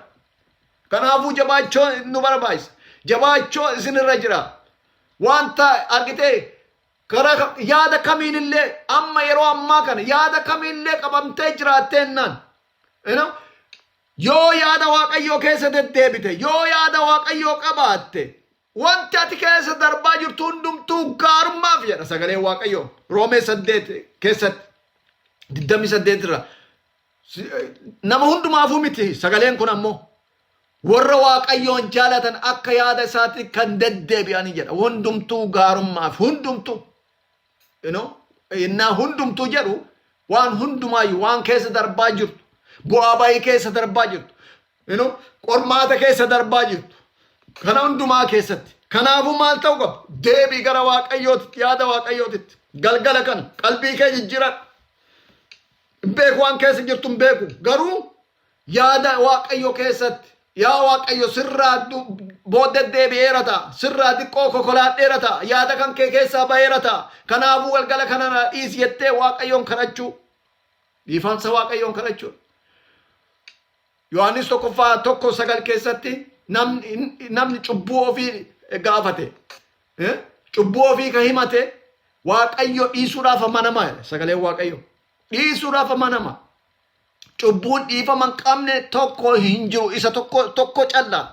Kanaafuu jabaachoo nu barbaachisa. Jabaachoo isinirra jira. Wanta argitee gara yaada kamiinillee amma yeroo ammaa kana yaada kamiinillee qabamtee jiraattennaan yoo yaada Waaqayyoo keessa deddeebite yoo yaada Waaqayyoo qabaatte wanti ati keessa darbaa jirtu hundumtuu gaarummaaf jedha sagalee Waaqayyoo Roomee 8 keessatti 28 irra nama hundumaafuu miti sagaleen kun ammoo warra Waaqayyoon jaalatan akka yaada isaatti kan deddeebi'an jedha. Hundumtuu gaarummaaf hundumtuu innaa hundumtuu jedhu waan hundumaayyuu waan keessa darbaa jirtu bu'aa bayii keessa darbaa jirtu qormaata keessa darbaa jirtu kana hundumaa keessatti. Kanaafuu maal ta'u qaba? Deebii gara Waaqayyootti yaada Waaqayyootitti galgala kan qalbii kee jijjiira beeku waan keessa jirtu beeku garuu yaada waaqayyo keessatti yaa waaqayyo sirraa booddee deebi'eera ta'a sirraa xiqqoo kokolaadheera ta'a yaada kan kee keessaa ba'eera ta'a kanaafuu galgala kana dhiisi jettee waaqayyoon kadhachuu dhiifaamsa waaqayyoon kadhachuu Yohaannis tokko sagal keessatti namni cubbuu ofii gaafate cubbuu ofii ka himate waaqayyo dhiisuudhaaf amanama sagalee waaqayyo dhiisuudhaaf amanama cubbuun dhiifama hin qabne tokko hin jiru isa tokko callaa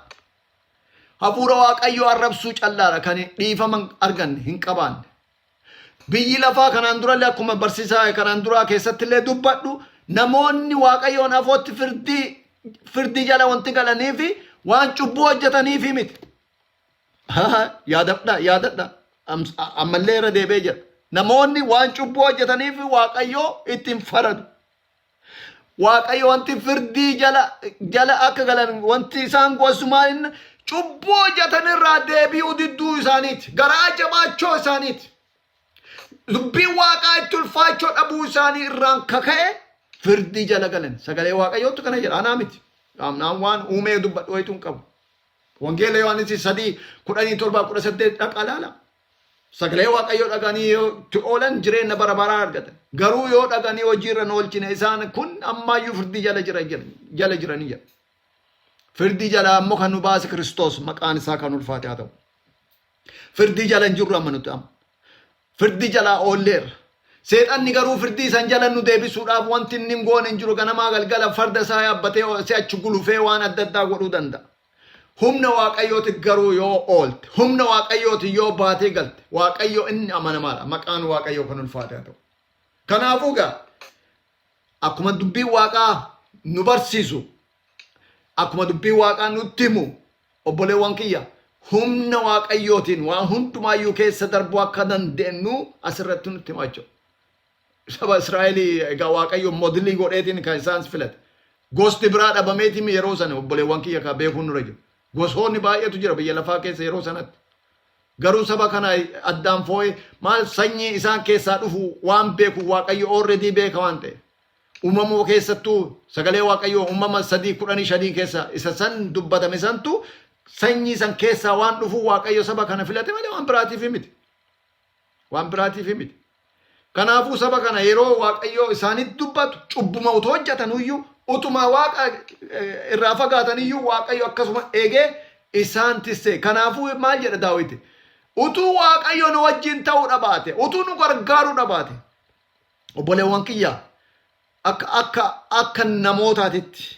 hafuura waaqayyo arrabsuu callaadha kan dhiifama arganne hin qabaanne biyyi lafaa kanaan dura akkuma barsiisaa kanaan dura keessatti illee dubbadhu namoonni waaqayyoon afootti firdii jala wanti galanii fi waan cubbuu hojjetaniif miti yaadadha ammallee irra deebee jira namoonni waan cubbuu hojjetaniif waaqayyo ittiin faradu waaqayyo wanti firdii jala akka galan wanti isaan gosumaan cubbuu hojjetanirraa deebi'uu didduu isaaniiti garaa jabaachoo isaaniiti dubbiin waaqaa itti ulfaachoo dhabuu isaanii irraan kaka'e firdii jala galan sagalee waaqayyootu kana jedha anaa miti amnaan waan uumee dubbadhu wayitu hin qabu wangeela Yohaannis 3:17-18 dhaqa laala sagalee waaqayyoo dhaganii oolan jireenya bara baraa argatan garuu yoo dhaganii hojiirra oolchine isaan kun ammayyuu firdii jala jiranii jira firdii jala ammoo kan nu baase Kiristoos maqaan isaa kan ulfaate haa ta'u firdii jala hin jirru amma nuti amma firdii jala oolleerra seexanni garuu firdii san jala nu deebisuudhaaf wanti inni hin goone hin jiru ganamaa galgala farda isaa yaabbatee si'achi gulufee waan adda addaa godhuu danda'a humna waaqayyooti garuu yoo oolte humna waaqayyooti yoo baatee galte waaqayyo inni amanamaadha maqaan waaqayyoo kan ulfaate haa ta'u kanaafuu gaa akkuma dubbiin waaqaa nu barsiisu akkuma dubbiin waaqaa nutti himu obboleewwan kiyya humna waaqayyootiin waan hundumaayyuu keessa darbuu akka dandeenyu asirratti nutti himaa jechuudha saba Israa'elii egaa waaqayyo modelii godheetiin kan isaan filate gosti biraa dhabameetiin yeroo sana obboleewwan kiyya ka beekuun nurra jiru gosoonni baay'eetu jira biyya lafaa keessa yeroo sanatti garuu saba kana addaan foo'ee maal sanyii isaan keessaa dhufu waan beeku waaqayyo already beeka waan ta'e uumama keessattuu sagalee waaqayyo uumama 3:15 keessa isa san dubbatame santu sanyii san keessaa waan dhufu waaqayyo saba kana filate malee waan biraatiif miti kanaafuu saba kana yeroo waaqayyo isaanitti dubbatu cubbuma utoo hojjetaniyyuu utuma waaqa irraa fagaataniyyuu waaqayyo akkasuma eegee isaan tisse kanaafuu maal jedha Daawit utuu waaqayyo nu wajjin ta'uu baate utuu nu gargaaruu baate obboleewwan kiyya akka namootaatitti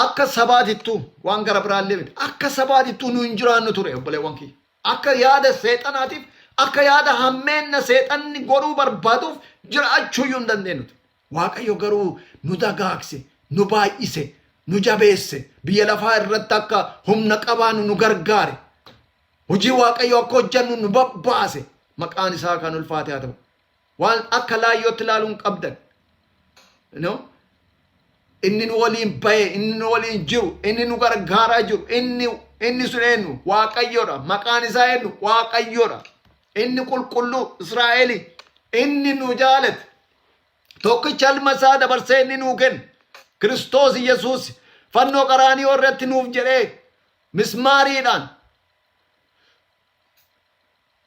akka sabaatittu waan gara biraallee miti akka sabaatittu nu hin jiraannu ture obboleewwan kiyya akka yaada seexanaatiif akka yaada hammeenna seexanni godhuu barbaaduuf jiraachuu hin dandeenyu waaqayyo garuu nu dagaagse nu baay'ise nu jabeesse biyya lafaa irratti akka humna qabaanu nu gargaare hojii waaqayyo akka hojjannu nu babbaase maqaan isaa kan ulfaate haa ta'u waan akka laayyootti ilaaluun qabdan inni nu waliin bahe inni nu waliin jiru inni nu gargaaraa jiru inni sun eenyu waaqayyoodha maqaan isaa eenyu waaqayyoodha inni qulqulluu Israa'eli inni nu jaalate tokkicha ilma isaa dabarsee inni nuu kenne Kiristoos Yesuus fannoo qaraanii irratti nuuf jedhee mismaariidhaan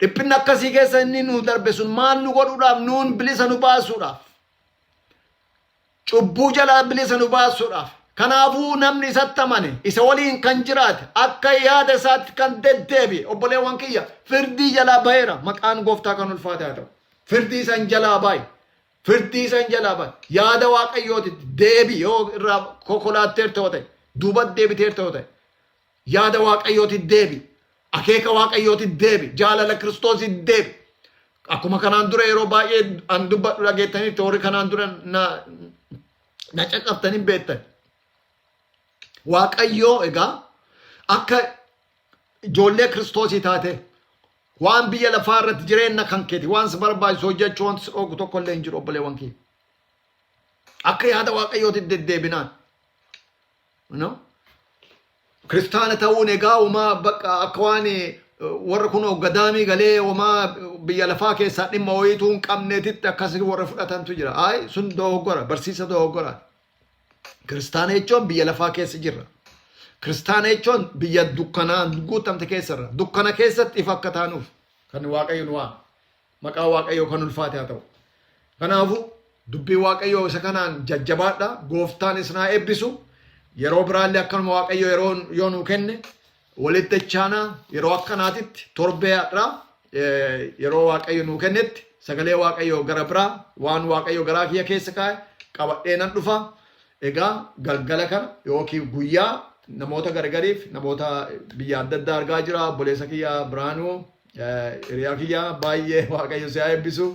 dhiphinna akkasii keessa inni nu darbe sun maal nu godhuudhaaf nuun bilisa nu baasuudhaaf cubbuu jalaa bilisa nu baasuudhaaf kanaafuu namni isatti amane isa waliin kan jiraate akka yaada isaatti kan deddeebi'e obboleewwan kiyya firdii jalaa baheera maqaan gooftaa kan ulfaate haa ta'u firdii san jalaa bahe firdii san jalaa bahe yaada waaqayyooti deebi yoo irraa kokolaatteer ta'u ta'e duuba deebiteer ta'u ta'e yaada waaqayyooti deebi akeeka waaqayyooti deebi jaalala Kiristoosi deebi akkuma kanaan dura yeroo baay'ee an dubbadhu dhageettanii toori kanaan dura na caqaftanii beektan waaqayyoo egaa akka ijoollee Kiristoosii taate waan biyya lafaa irratti jireenya kan keeti waan si barbaachisu hojjechuu wanti si dhoogu tokko illee hin jiru obboleewwan kee akka yaada waaqayyooti deddeebinaan kiristaana ta'uun egaa uumaa bakka akka waan warra kunoo gadaamii galee homaa biyya lafaa keessaa dhimma wayiituu hin qabneetitti akkasii warra fudhatantu jira. Ay sun dogoggora, barsiisa dogoggora. Kiristaana jechuun biyya lafaa keessa jirra. Kiristaana jechuun biyya dukkanaan guutamte keessarra. Dukkana keessatti ifa akka taanuuf kan Waaqayyoon waa maqaa Waaqayyoo kan ulfaate haa ta'u. Kanaafuu dubbii Waaqayyoo isa kanaan jajjabaadha. Gooftaan isinaa eebbisu. Yeroo biraallee akkanuma Waaqayyoo yoo nuu kenne walitti chaana yeroo akkanaatitti torbeedha. Yeroo Waaqayyo nuu kennetti sagalee Waaqayyoo gara biraa waan Waaqayyo garaa kiyya keessa kaa'e qabadhee nan dhufa. Egaa galgala kana yookiin guyyaa namoota gargariif namoota biyya adda addaa argaa jira. Obboleessa kiyya Biraanuu hiriyaa kiyya baay'ee Waaqayyo si haa eebbisu.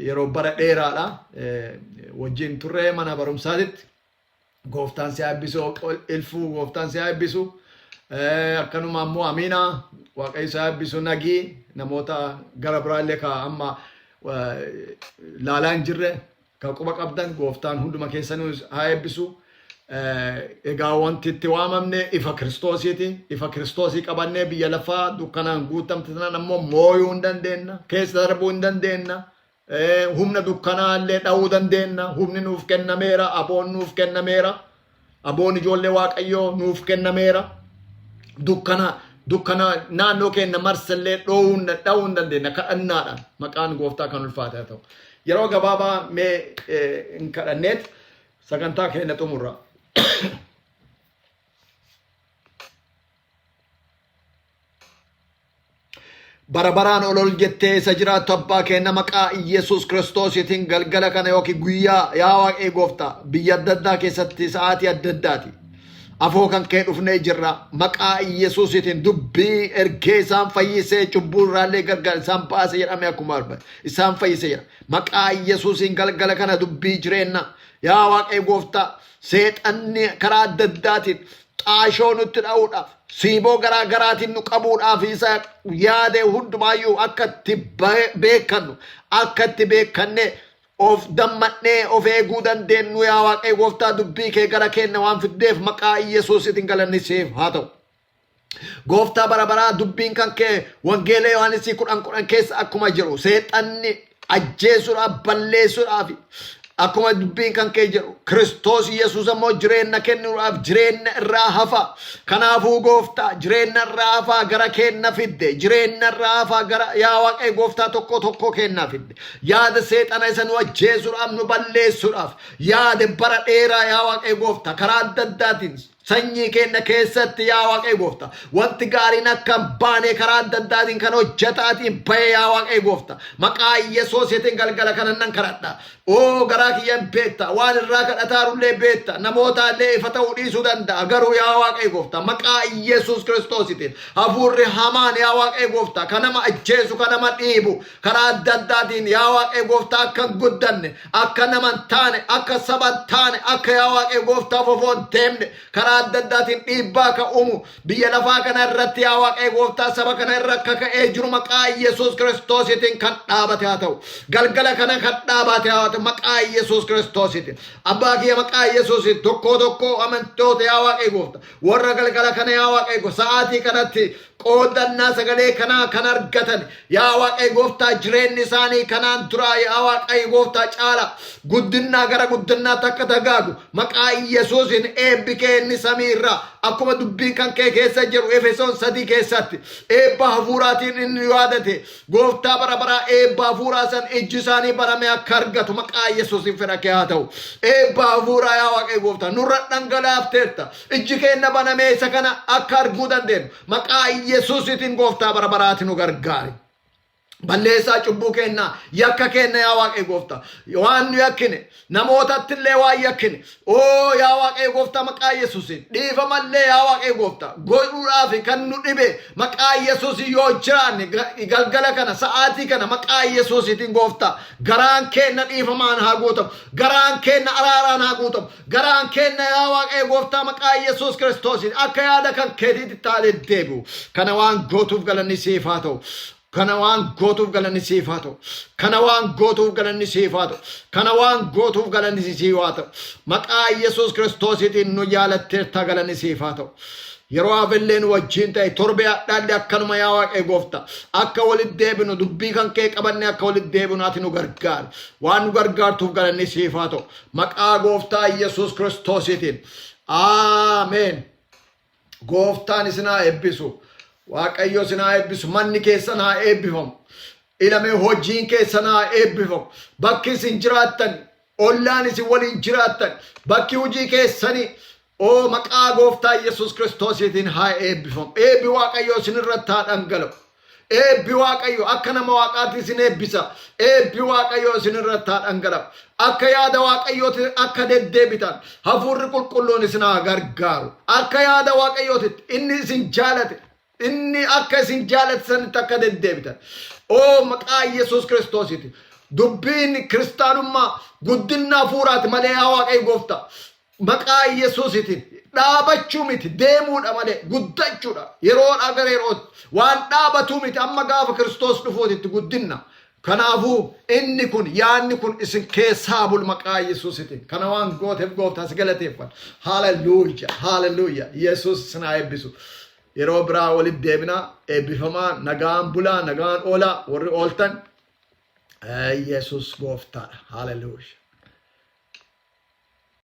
Yeroo bara dheeraadha wajjin turre mana barumsaatitti gooftaan si haa eebbisu. Ilfuu gooftaan si haa eebbisu. Akkanuma ammoo amiina Waaqayyo si haa eebbisu. Nagii namoota gara biraallee ka amma laalaa hin jirre ka quba qabdan gooftaan hunduma keessanuu haa eebbisu. Egaa wanti itti waamamne ifa Kiristoosiiti. Ifa Kiristoosii qabannee biyya lafaa dukkanaan guutamte sanaan ammoo mooyuu hin dandeenna. Keessa darbuu hin dandeenna. Humna dukkanaa illee dha'uu dandeenna. Humni nuuf kennameera. Aboon nuuf kennameera. Aboon ijoollee Waaqayyoo nuuf kennameera. Dukkana naannoo keenya marsallee dha'uu hin dandeenna. Kadhannaadhaan maqaan gooftaa kan ulfaate haa ta'u. Yeroo gabaabaa mee hin kadhanneet sagantaa keenya xumurra. Barabaraan ol jettee isa jiraattu abbaa keenya maqaa Yesuus Kiristoosiitiin galgala kana yookiin guyyaa yaa Waaqayyo gooftaa biyya adda addaa keessatti sa'aatii adda addaati. Afoo kan kee dhufnee jirra maqaa Yesuusiitiin dubbii ergee isaan fayyisee cubbuu irraallee gargaara isaan baase jedhame akkuma arba isaan fayyisee jira. Maqaa Yesuusiin galgala kana dubbii jireenya yaa Waaqayyo gooftaa seexanni karaa adda addaatiin xaashoo nutti dha'uudhaaf siiboo garaa garaatiin nu qabuudhaaf isa yaade hundumaayyuu akka itti beekannu akka itti beekannee of dammadhee of eeguu dandeenyu yaa Waaqayyo gooftaa dubbii kee gara keenya waan fiddeef maqaa Yesuusiitiin galanni siif haa ta'u. Gooftaa bara baraa dubbiin kan kee wangeela Yohaannis 10:10 keessa akkuma jiru seexanni ajjeesuudhaaf balleessuudhaaf akkuma dubbiin kan kee jedhu Kiristoos Yesuus ammoo jireenya kennuudhaaf jireenya irraa hafa. Kanaafuu gooftaa jireenya irraa hafaa gara keenya fidde. Jireenya irraa hafaa gara yaa Waaqayyo gooftaa tokko keenya fidde. Yaada seexana isa nu ajjeesuudhaaf nu balleessuudhaaf yaada bara dheeraa yaa Waaqayyo gooftaa karaa adda addaatiin sanyii keenya keessatti yaa Waaqayyo gooftaa wanti gaariin akka baane karaa adda addaatiin kan hojjetaatiin bahe yaa Waaqayyo gooftaa maqaa Yesuusiitiin galgala kana nan kadhadha. Oo garaa kiyyan beekta waan irraa kadhataarullee beekta namootaallee ifa ta'uu dhiisuu danda'a garuu yaa Waaqayyo gooftaa maqaa Yesuus Kiristoosiitiin hafuurri hamaan yaa Waaqayyo gooftaa kan nama ajjeesu kan nama dhiibu karaa adda addaatiin yaa Waaqayyo gooftaa akka hin guddanne akka nama hin taane akka saba hin taane akka yaa Waaqayyo gooftaa fofoo hin deemne karaa adda addaatiin dhiibbaa ka uumu biyya lafaa kana irratti yaa Waaqayyo gooftaa saba kana irra akka ka'ee jiru maqaa Yesuus Kiristoosiitiin kan dhaabate haa ta'u. Galgala kana kan dhaabate haa ta'u maqaa Yesuus Kiristoosiitiin. Abbaa kiyya maqaa Yesuusiin tokko amantoota yaa Waaqayyo gooftaa warra galgala kana yaa Waaqayyo sa'aatii kanatti qoodannaa sagalee kanaa kan argatan yaa Waaqayyo gooftaa jireenyi isaanii kanaan duraa yaa Waaqayyo gooftaa caala guddinaa gara guddinaatti akka dagaagu maqaa Yesuusiin eebbi kee inni samii irraa akkuma dubbiin kan kee keessa jiru Efesoon 3 keessatti eebba hafuuraatiin inni yaadate gooftaa bara baraa eebba hafuuraa san ijji isaanii barame akka argatu maqaa Yesuusiin fedha kee haa ta'u. Eebba hafuuraa yaa Waaqayyo gooftaa nurra dhangalaafteetta ijji keenya banamee isa kana akka arguu dandeenyu maqaa Yesuusiitiin gooftaa bara baraatiin nu gargaari. Balleessaa cubbuu keenya yakka keenya yaa Waaqayyo gooftaa waan nu yakkine namootattillee waan yakkine oo yaa Waaqayyo gooftaa maqaa Yesuusiin dhiifamallee yaa Waaqayyo gooftaa godhuudhaaf kan nu dhibe maqaa Yesuusiin yoo jiraanne galgala kana sa'aatii kana maqaa Yesuusiitiin gooftaa garaan keenya dhiifamaan haa guutamu garaan keenya araaraan haa guutamu garaan keenya yaa Waaqayyo gooftaa maqaa Yesuus Kiristoosiin akka yaada kan keetiitti taalee deebi'u kana waan gootuuf galanni siif haa ta'u. Kana waan gootuuf galanni siif haa ta'u. Kana waan gootuuf galanni siif haa ta'u. Kana waan gootuuf galanni siif haa ta'u. Maqaa Yesuus Kiristoosiitiin nu jaalatteerta galanni siif haa ta'u. yeroo hafelleen wajjin ta'e torbee addaadde akkanuma yaa Waaqayyo gooftaa akka walitti deebinu dubbii kan kee qabanne akka walitti deebinu ati nu gargaari waan nu gargaartuuf galanni siif haa ta'u maqaa gooftaa Yesuus Kiristoosiitiin aamen. Gooftaan isin haa eebbisu Waaqayyo isin haa eebbisu manni keessan haa eebbifamu ilame hojiin keessan haa eebbifamu bakki isin jiraattan ollaan isin waliin jiraattan bakki hojii keessanii o maqaa gooftaa Yesuus Kiristoosiitiin haa eebbifamu eebbi Waaqayyo isin irratti haa dhangala'u eebbi Waaqayyo akka nama Waaqaatti isin eebbisa eebbi Waaqayyo isin irratti haa dhangala'u akka yaada Waaqayyootti akka deddeebitan hafuurri qulqulluun isin haa gargaaru akka yaada Waaqayyootti inni isin jaalate inni akka isin jaalate sanitti akka deddeebitan o maqaa Yesuus Kiristoosiitiin dubbiin kiristaanummaa guddina hafuuraati malee yaa Waaqayyo gooftaa maqaa Yesuusiitiin dhaabachuu miti deemuudha malee guddachuudha yeroodhaa gara yerootti waan dhaabatuu miti amma gaafa Kiristoos dhufuutitti guddina kanaafuu inni kun yaanni kun isin keessaa bul maqaa Yesuusiitiin kana waan gooteef gooftaa si galateeffadha haleluuyaa Yesuus isin haa eebbisu yeroo biraa walitti deebinaa eebbifamaa nagaan bulaa nagaan oolaa warri ooltan Yesuus gooftaadha haleluuyaa.